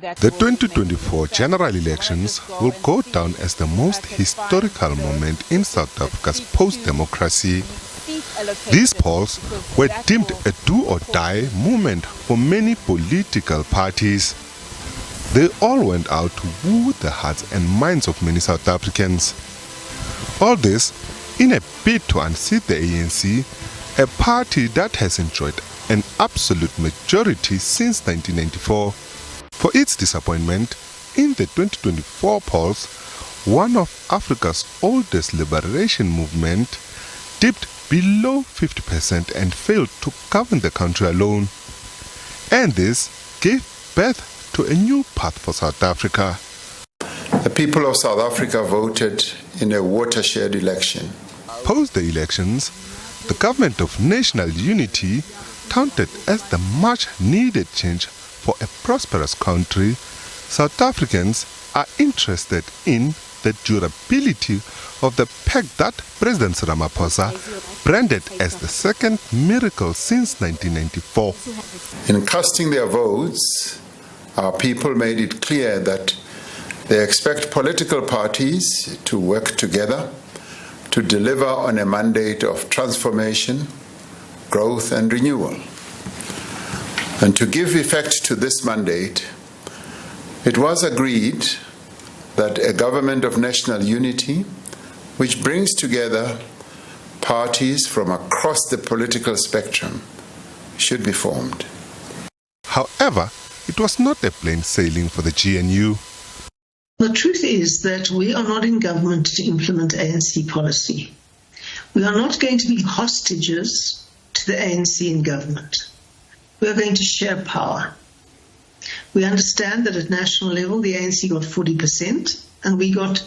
The 2024 general elections will go down as the most historical moment in South Africa's post-democracy. These polls were deemed a do-or-die moment for many political parties. They all went out to woo the hearts and minds of many South Africans. All this in a bid to unseat the ANC, a party that has enjoyed an absolute majority since 1994. For its disappointment, in the 2024 polls, one of Africa's oldest liberation movement dipped below 50% and failed to govern the country alone. And this gave birth to a new path for South Africa. The people of South Africa voted in a watershed election. Post the elections, the government of national unity, touted as the much-needed change for a prosperous country, South Africans are interested in the durability of the pact that President Ramaphosa branded as the second miracle since 1994. In casting their votes, our people made it clear that they expect political parties to work together to deliver on a mandate of transformation, growth and renewal. And to give effect to this mandate, it was agreed that a government of national unity, which brings together parties from across the political spectrum, should be formed. However, it was not a plain sailing for the GNU. The truth is that we are not in government to implement ANC policy. We are not going to be hostages to the ANC in government. We are going to share power. We understand that at national level, the ANC got 40% and we got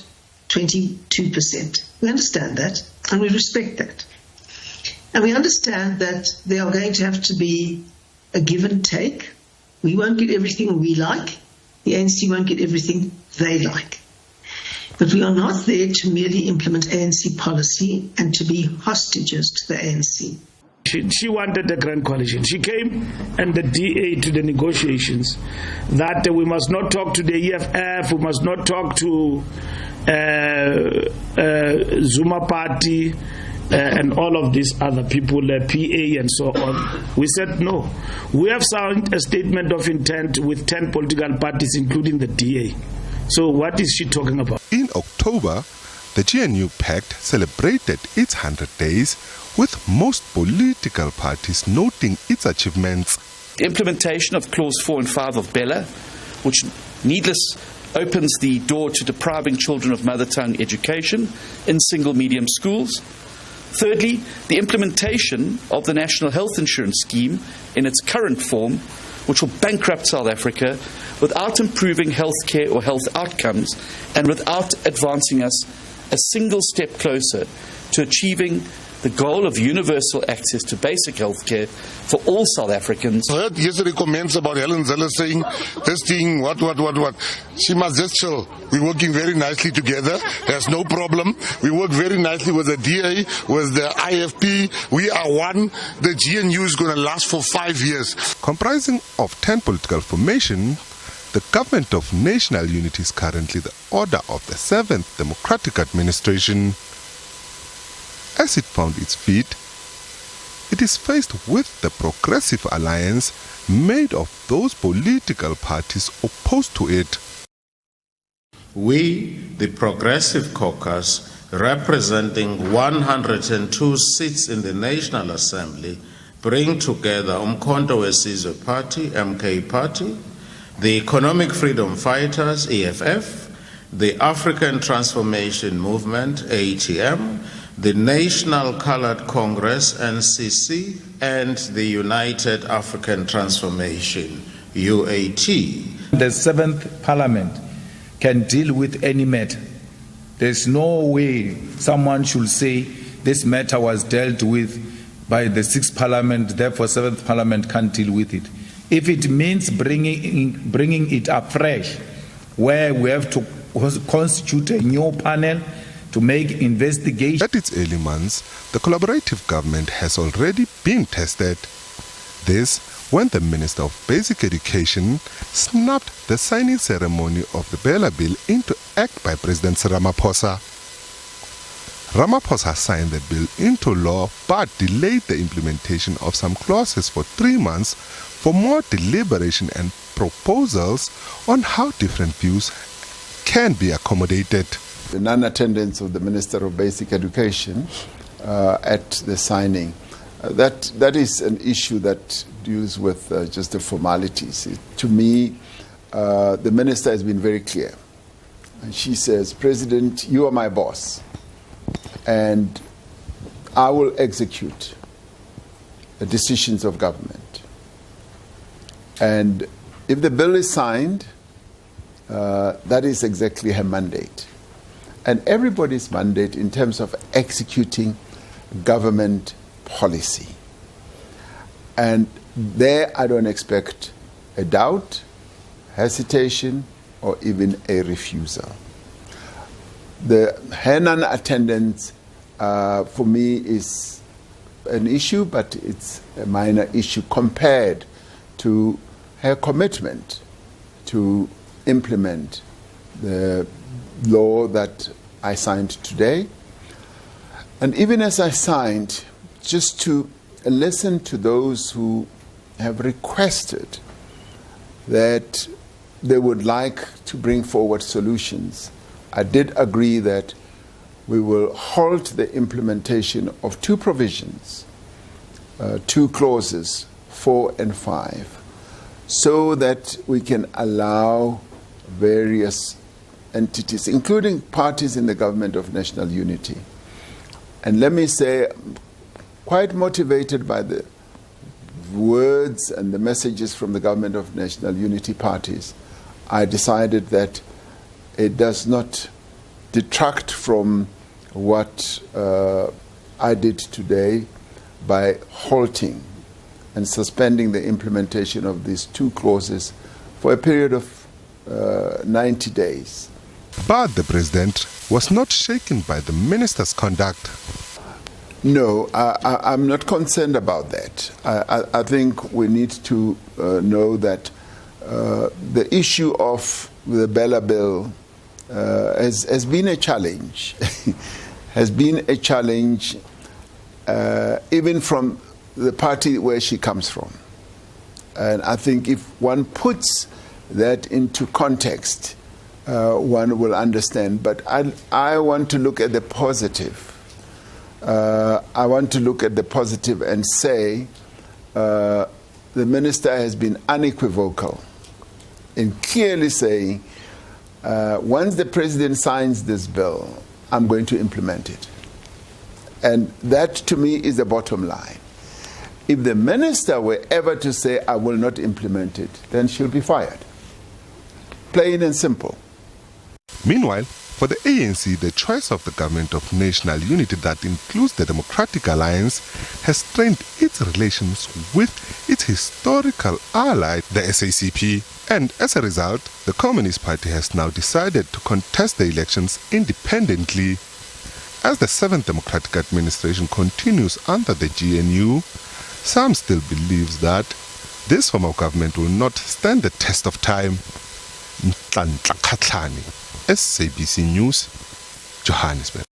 22%. We understand that and we respect that. And we understand that there are going to have to be a give and take. We won't get everything we like. The ANC won't get everything they like. But we are not there to merely implement ANC policy and to be hostages to the ANC. She wanted a grand coalition. She came and the DA to the negotiations that we must not talk to the EFF, we must not talk to Zuma Party and all of these other people, PA and so on. We said no. We have signed a statement of intent with 10 political parties, including the DA. So what is she talking about? In October, the GNU Pact celebrated its 100 days, with most political parties noting its achievements. The implementation of Clause 4 and 5 of Bella, which opens the door to depriving children of mother tongue education in single medium schools. Thirdly, the implementation of the National Health Insurance Scheme in its current form, which will bankrupt South Africa without improving health care or health outcomes and without advancing us a single step closer to achieving the goal of universal access to basic health care for all South Africans. I heard yesterday comments about Helen Zeller saying this thing, what. She must just chill. We're working very nicely together. There's no problem. We work very nicely with the DA, with the IFP. We are one. The GNU is going to last for 5 years. Comprising of 10 political formations, the government of national unity is currently the order of the 7th Democratic Administration. As it found its feet, it is faced with the Progressive Alliance made of those political parties opposed to it. We, the Progressive Caucus, representing 102 seats in the National Assembly, bring together Umkhonto weSizwe Party, MK Party, the Economic Freedom Fighters, EFF, the African Transformation Movement, ATM, the National Coloured Congress, NCC, and the United African Transformation, UAT. The 7th Parliament can deal with any matter. There's no way someone should say this matter was dealt with by the 6th Parliament, therefore 7th Parliament can't deal with it. If it means bringing it afresh, where we have to constitute a new panel to make investigations. At its early months, the collaborative government has already been tested. This when the Minister of Basic Education snapped the signing ceremony of the Bela Bill into act by President Ramaphosa. Ramaphosa signed the bill into law but delayed the implementation of some clauses for 3 months for more deliberation and proposals on how different views can be accommodated. The non-attendance of the Minister of Basic Education at the signing, that is an issue that deals with just the formalities. To me, the Minister has been very clear. And she says, President, you are my boss, and I will execute the decisions of government. And if the bill is signed, that is exactly her mandate. And everybody's mandate in terms of executing government policy. And there I don't expect a doubt, hesitation, or even a refusal. Her non-attendance for me is an issue, but it's a minor issue compared to her commitment to implement the law that I signed today. And even as I signed, just to listen to those who have requested that they would like to bring forward solutions, I did agree that we will halt the implementation of 2 provisions, 2 clauses, 4 and 5, so that we can allow various entities, including parties in the government of national unity. And let me say, quite motivated by the words and the messages from the government of national unity parties, I decided that it does not detract from what I did today by halting and suspending the implementation of these 2 clauses for a period of 90 days. But the president was not shaken by the minister's conduct. No, I'm not concerned about that. I think we need to know that the issue of the Bela Bill has been a challenge, has been a challenge even from the party where she comes from. And I think if one puts that into context, one will understand. But I want to look at the positive. I want to look at the positive and say the minister has been unequivocal in clearly saying, once the president signs this bill, I'm going to implement it. And that, to me, is the bottom line. If the minister were ever to say, I will not implement it, then she'll be fired. Plain and simple. Meanwhile, for the ANC, the choice of the government of national unity that includes the Democratic Alliance has strained its relations with its historical ally, the SACP. And as a result, the Communist Party has now decided to contest the elections independently. As the 7th Democratic Administration continues under the GNU, some still believes that this form of government will not stand the test of time. Ntlantla Kgatlhane, SABC News, Johannesburg.